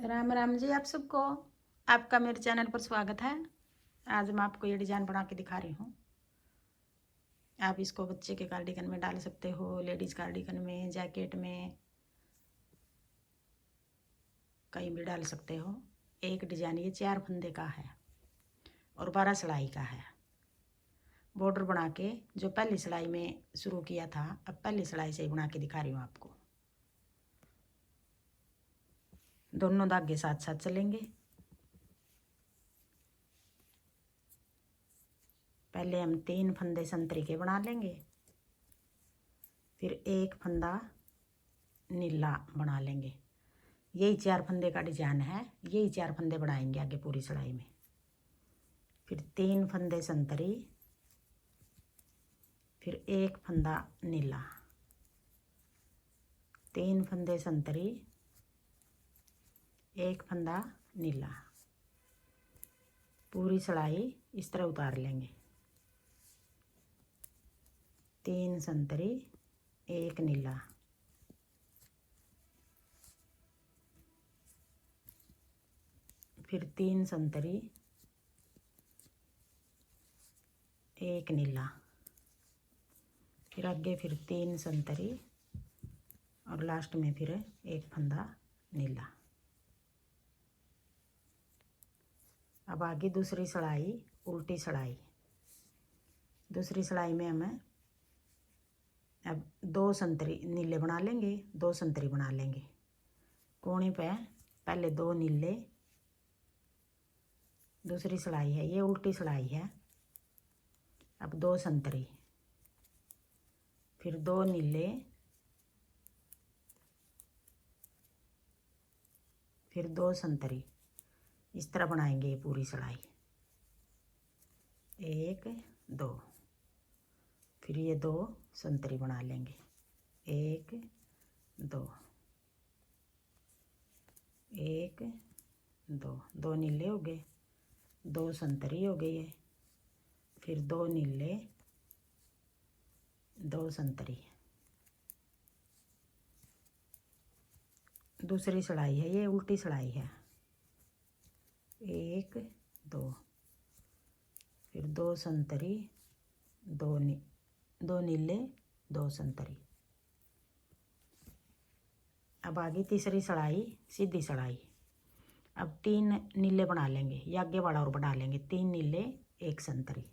राम राम जी आप सबको। आपका मेरे चैनल पर स्वागत है। आज मैं आपको ये डिज़ाइन बना के दिखा रही हूँ। आप इसको बच्चे के कार्डिगन में डाल सकते हो, लेडीज़ कार्डिगन में, जैकेट में, कहीं भी डाल सकते हो। एक डिज़ाइन ये 4 फंदे का है और 12 सिलाई का है। बॉर्डर बना के जो पहली सिलाई में शुरू किया था, अब पहली सिलाई से ही बना के दिखा रही हूँ आपको। दोनों धागे साथ साथ चलेंगे। पहले हम 3 फंदे संतरी के बना लेंगे, फिर एक फंदा नीला बना लेंगे। यही 4 फंदे का डिजाइन है, यही 4 फंदे बनाएंगे आगे पूरी सिलाई में। फिर 3 फंदे संतरी, फिर एक फंदा नीला, 3 फंदे संतरी, एक फंदा नीला। पूरी सिलाई इस तरह उतार लेंगे। 3 संतरी, एक नीला, फिर 3 संतरी, एक नीला, फिर आगे फिर 3 संतरी और लास्ट में फिर एक फंदा नीला। अब आगे दूसरी सिलाई, उल्टी सिलाई। दूसरी सिलाई में हमें अब 2 संतरी नीले बना लेंगे, 2 संतरी बना लेंगे। कोने पे पहले 2 नीले, दूसरी सिलाई है ये उल्टी सिलाई है। अब 2 संतरी, फिर 2 नीले, फिर 2 संतरी। इस तरह बनाएंगे ये पूरी सिलाई। 1 2, फिर ये 2 संतरी बना लेंगे। 1 2, 1 2, 2 नीले हो गए, 2 संतरी हो गई है, फिर 2 नीले, 2 संतरी। दूसरी सिलाई है ये उल्टी सिलाई है। 1 2, फिर 2 संतरी, 2 नीले, 2 संतरी। अब आगे तीसरी सिलाई, सीधी सिलाई। अब 3 नीले बना लेंगे, ये आगे वाला और बना लेंगे। 3 नीले, एक संतरी।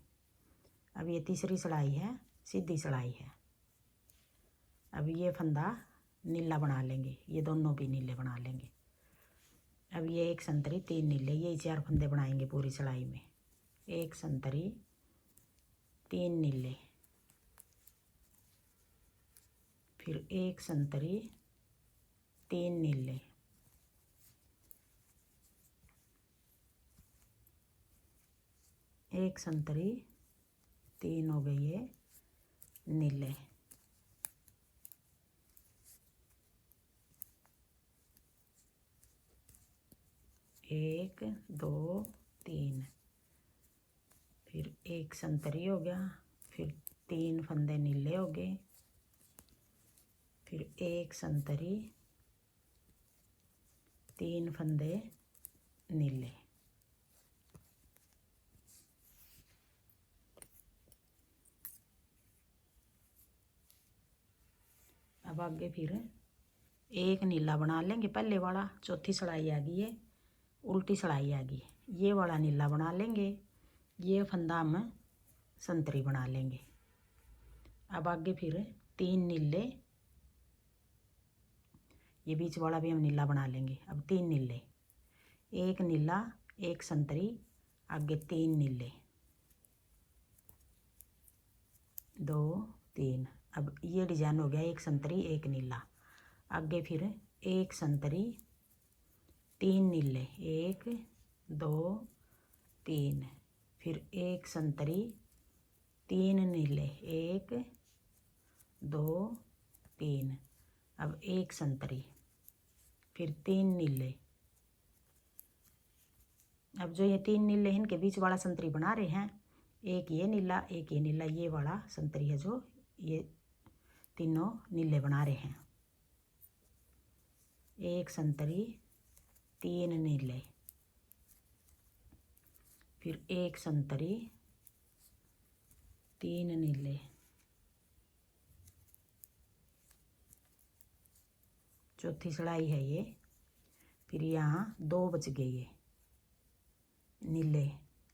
अब ये तीसरी सिलाई है, सीधी सिलाई है। अब ये फंदा नीला बना लेंगे, ये दोनों भी नीले बना लेंगे। अब ये एक संतरी, 3 नीले, यही 4 फंदे बनाएंगे पूरी सिलाई में। एक संतरी, 3 नीले, फिर एक संतरी, 3 नीले, एक संतरी, 3 हो गई है नीले, एक 2 3, फिर एक संतरी हो गया, फिर 3 फंदे नीले हो गए, फिर एक संतरी, 3 फंदे नीले। अब आगे फिर एक नीला बना लेंगे, पहले वाला चौथी सिलाई आ गई है, उल्टी सिलाई आ गई है। ये वाला नीला बना लेंगे, ये फंदा हम संतरी बना लेंगे। अब आगे फिर 3 नीले, ये बीच वाला भी हम नीला बना लेंगे। अब 3 नीले, एक नीला, एक संतरी, आगे 3 नीले, 2 3। अब ये डिजाइन हो गया, एक संतरी, एक नीला। आगे फिर एक संतरी, 3 नीले, 1 2 3, फिर एक संतरी, 3 नीले, 1 2 3। अब एक संतरी, फिर 3 नीले। अब जो ये 3 नीले हैं, इनके बीच वाला संतरी बना रहे हैं। एक ये नीला, एक ये नीला, ये वाला संतरी है जो ये तीनों नीले बना रहे हैं। एक संतरी, 3 नीले, फिर 1 संतरी, 3 नीले, चौथी सिलाई है ये। फिर यहाँ 2 बच गए ये नीले,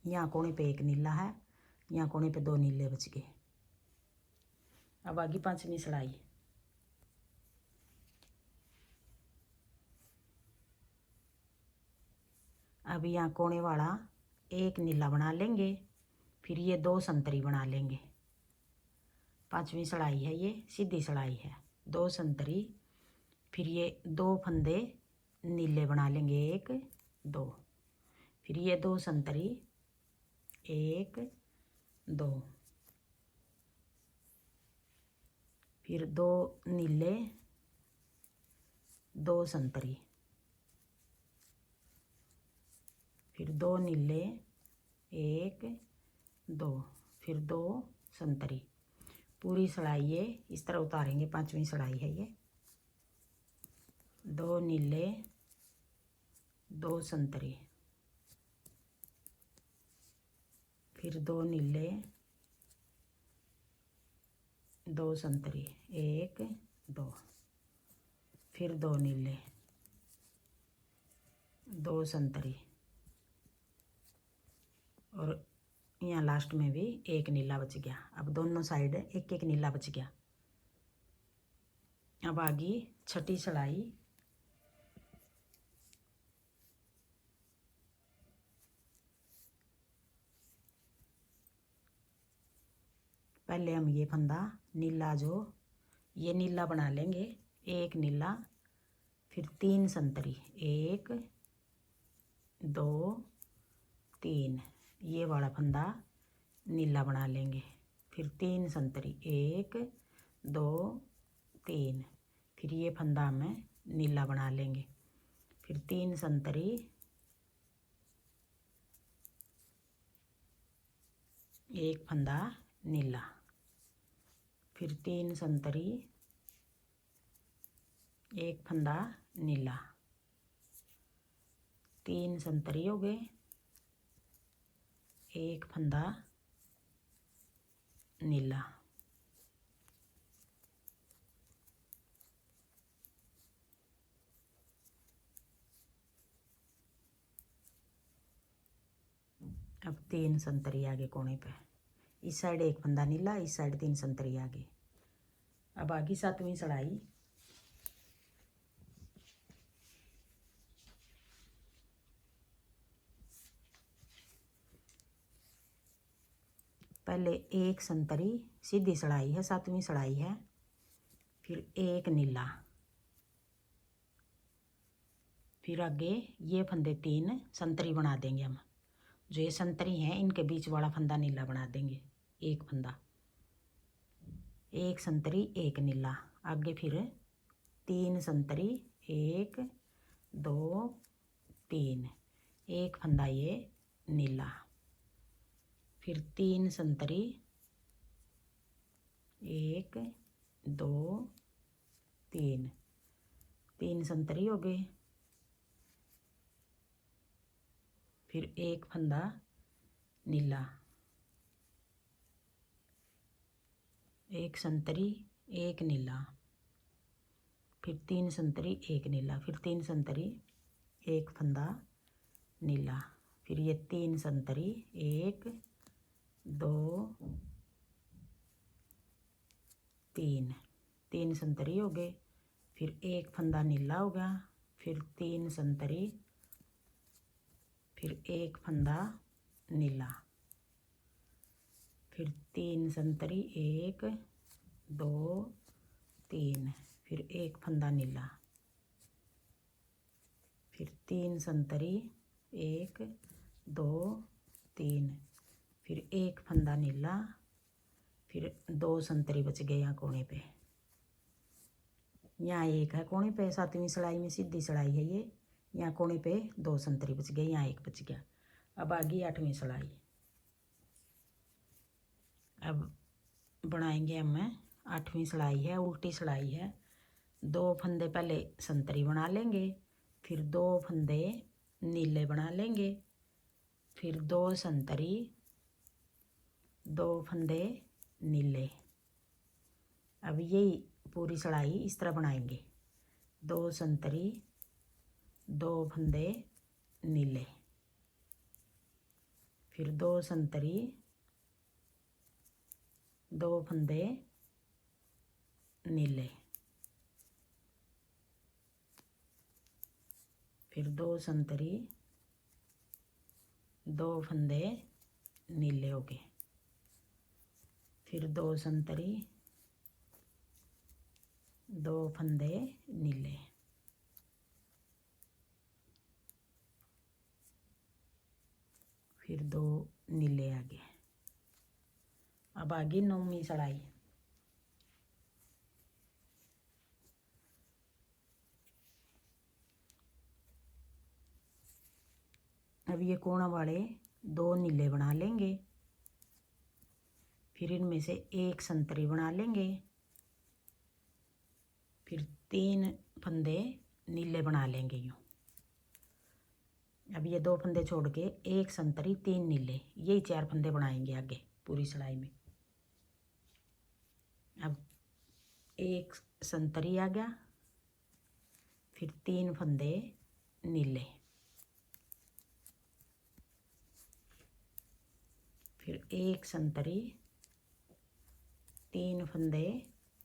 यहाँ कोने पे 1 नीला है, यहाँ कोने पे 2 नीले बच गए। अब आगे 5वीं सिलाई। अब यहाँ कोने वाला 1 नीला बना लेंगे, फिर ये 2 संतरी बना लेंगे। 5वीं सिलाई है ये, सीधी सिलाई है। 2 संतरी, फिर ये 2 फंदे नीले बना लेंगे, 1 2, फिर ये 2 संतरी, 1 2, फिर 2 नीले, 2 संतरी, फिर 2 नीले, 1 2, फिर 2 संतरी। पूरी सिलाई ये इस तरह उतारेंगे। 5वीं सिलाई है ये। 2 नीले, 2 संतरी, फिर 2 नीले, 2 संतरी, 1 2, फिर 2 नीले, 2 संतरी, और यहाँ लास्ट में भी 1 नीला बच गया। अब दोनों साइड 1 1 नीला बच गया। अब आगे 6ठी सिलाई। पहले हम ये फंदा नीला, जो ये नीला बना लेंगे, 1 नीला, फिर 3 संतरी, 1 2 3, ये वाला फंदा नीला बना लेंगे, फिर 3 संतरी, 1 2 3, फिर ये फंदा हमें नीला बना लेंगे, फिर 3 संतरी, 1 फंदा नीला, फिर 3 संतरी, 1 फंदा नीला, 3 संतरी हो गए, 1 फंदा नीला, अब 3 संतरी आगे कोने पे, इस साइड 1 फंदा नीला, इस साइड 3 संतरी आगे। अब आगे 7वीं सिलाई। पहले 1 संतरी, सीधी सिलाई है, 7वीं सिलाई है, फिर 1 नीला, फिर आगे ये फंदे 3 संतरी बना देंगे हम। जो ये संतरी हैं इनके बीच वाला फंदा नीला बना देंगे, 1 फंदा, 1 संतरी, 1 नीला, आगे फिर 3 संतरी, 1 2 3, 1 फंदा ये नीला, फिर 3 संतरी, 1 2 3, 3 संतरी हो गए, फिर 1 फंदा नीला, 1 संतरी, 1 नीला, फिर 3 संतरी, 1 नीला, फिर 3 संतरी, 1 फंदा नीला, फिर ये 3 संतरी, 1 2 3, 3 संतरी हो गए, फिर 1 फंदा नीला हो गया, फिर 3 संतरी, फिर 1 फंदा नीला, फिर 3 संतरी, 1 2 3, फिर 1 फंदा नीला, फिर 3 संतरी, 1 2 3, फिर 1 फंदा नीला, फिर 2 संतरी बच गए यहाँ कोने पे। यहाँ 1 है कोने पे, 7वीं सिलाई में सीधी सिलाई है ये। यहाँ कोने पे 2 संतरी बच गए, यहाँ 1 बच गया। अब आगे 8वीं सिलाई। अब बनाएंगे हम 8वीं सिलाई है, उल्टी सिलाई है। 2 फंदे पहले संतरी बना लेंगे, फिर 2 फंदे नीले बना लेंगे, फिर 2 संतरी, 2 फंदे नीले। अब यही पूरी सिलाई इस तरह बनाएंगे, 2 संतरी, 2 फंदे नीले, फिर 2 संतरी, 2 फंदे नीले, फिर 2 संतरी, 2 फंदे नीले हो गए, फिर 2 संतरी, 2 फंदे नीले, फिर 2 नीले आगे। अब आगे 9वीं सिलाई। अब ये कोना वाले 2 नीले बना लेंगे, फिर इनमें से 1 संतरी बना लेंगे, फिर 3 फंदे नीले बना लेंगे यूँ। अब ये 2 फंदे छोड़ के 1 संतरी, 3 नीले, यही 4 फंदे बनाएंगे आगे पूरी सिलाई में। अब 1 संतरी आ गया, फिर 3 फंदे नीले, फिर 1 संतरी, 3 फंदे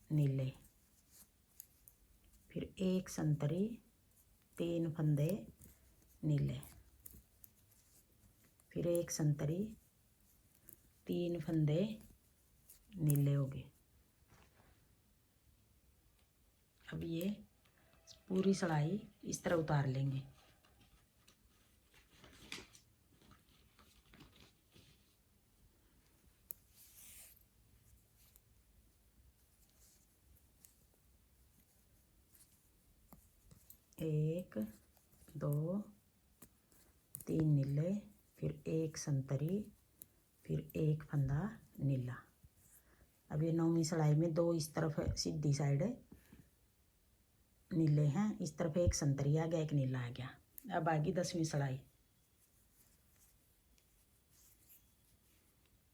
नीले, फिर 1 संतरी, 3 फंदे नीले, फिर 1 संतरी, 3 फंदे नीले हो गए। अब ये पूरी सिलाई इस तरह उतार लेंगे। एक, 2, 3 नीले, फिर 1 संतरी, फिर 1 फंदा नीला। अब ये 9वीं सिलाई में 2 इस तरफ सीधी साइड नीले हैं, इस तरफ 1 संतरी आ गया, 1 नीला आ गया। अब आगे 10वीं सिलाई।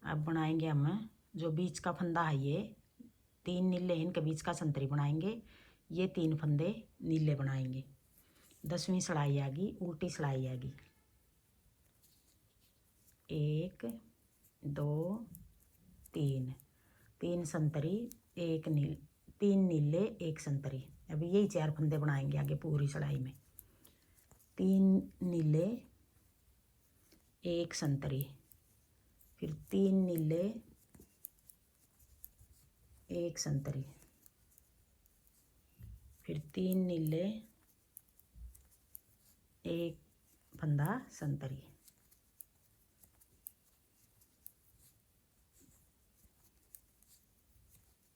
अब बनाएंगे हम जो बीच का फंदा है, ये 3 नीले हैं, इनके बीच का संतरी बनाएंगे, ये 3 फंदे नीले बनाएंगे। 10वीं सिलाई आ गई, उल्टी सिलाई आ गई। 1, 2, 3, 3 संतरी, 3 नीले, 1 संतरी। अभी यही 4 फंदे बनाएंगे आगे पूरी सिलाई में। 3 नीले, 1 संतरी, फिर 3 नीले, 1 संतरी, फिर 3 नीले, 1 फंदा संतरी,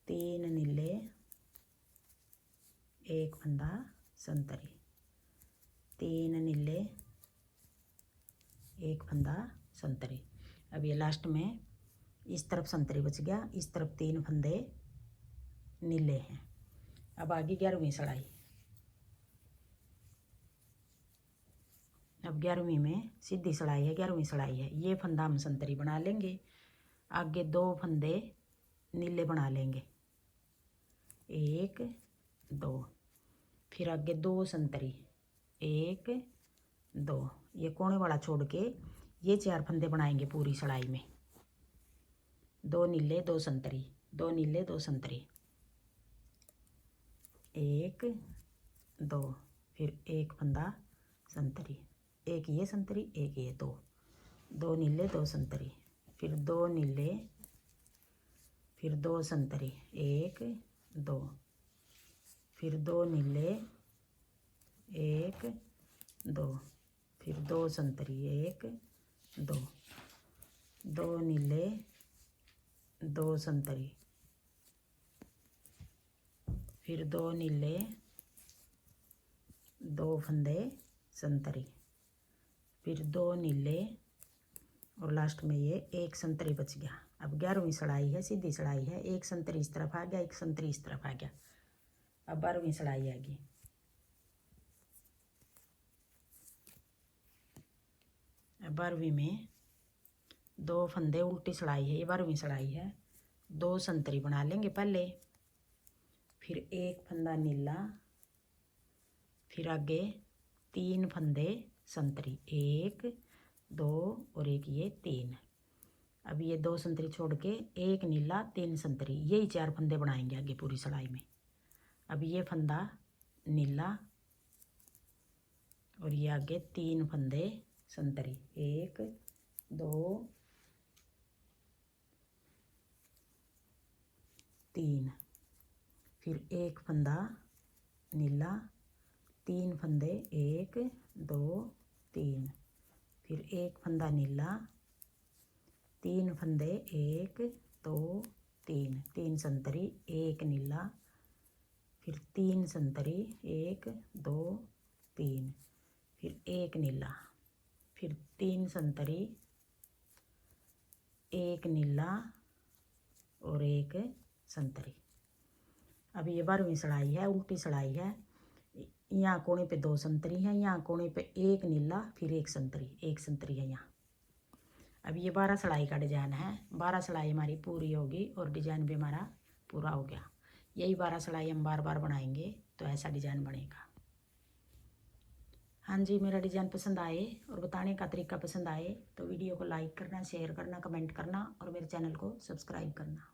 तीन नीले, 1 फंदा संतरी, 3 नीले, 1 फंदा संतरी। अब ये लास्ट में इस तरफ संतरी बच गया, इस तरफ 3 फंदे नीले हैं। अब आगे 11वीं सिलाई। अब 11वीं में सीधी सिलाई है, 11वीं सिलाई है। ये फंदा हम संतरी बना लेंगे, आगे 2 फंदे नीले बना लेंगे, 1, 2, फिर आगे 2 संतरी, 1, 2, ये कोने वाला छोड़ के ये 4 फंदे बनाएंगे पूरी सिलाई में। 2 नीले, 2 संतरी, 2 नीले, 2 संतरी, 1, 2, फिर 1 फंदा संतरी, 1 ये संतरी, 1 ये, 2, 2 नीले, 2 संतरी, फिर 2 नीले, फिर 2 संतरी, 1, 2, फिर 2 नीले, 1, 2, फिर 2 संतरी, 1, 2, 2 नीले, 2 संतरी, फिर 2 नीले, 2 फंदे संतरी, फिर 2 नीले, और लास्ट में ये 1 संतरी बच गया। अब 11वीं सिलाई है, सीधी सिलाई है, 1 संतरी इस तरफ आ गया, 1 संतरी इस तरफ आ गया। अब 12वीं सिलाई आ गई। 12वीं में 2 फंदे उल्टी सिलाई है, ये 12वीं सिलाई है। 2 संतरी बना लेंगे पहले, फिर 1 फंदा नीला, फिर आगे 3 फंदे संतरी, 1 2 और एक ये 3। अब ये 2 संतरी छोड़ के 1 नीला 3 संतरी, यही 4 फंदे बनाएंगे आगे पूरी सिलाई में। अब ये फंदा नीला और ये आगे 3 फंदे संतरी, 1 2 3, फिर 1 फंदा नीला, 3 फंदे 1 2 3, फिर 1 फंदा नीला, 3 फंदे 1 2 3, 3 संतरी 1 नीला, फिर 3 संतरी 1 2 3, फिर 1 नीला, फिर 3 संतरी 1 नीला और 1 संतरी। अब ये 12वीं सिलाई है, उल्टी सिलाई है। यहाँ कोने पे 2 संतरी हैं, यहाँ कोने पे 1 नीला फिर 1 संतरी, 1 संतरी है यहाँ। अब ये 12 सिलाई का डिजाइन है। 12 सिलाई हमारी पूरी होगी और डिजाइन भी हमारा पूरा हो गया। यही 12 सिलाई हम बार बार बनाएंगे तो ऐसा डिजाइन बनेगा। हाँ जी, मेरा डिजाइन पसंद आए और बताने का तरीका पसंद आए तो वीडियो को लाइक करना, शेयर करना, कमेंट करना और मेरे चैनल को सब्सक्राइब करना।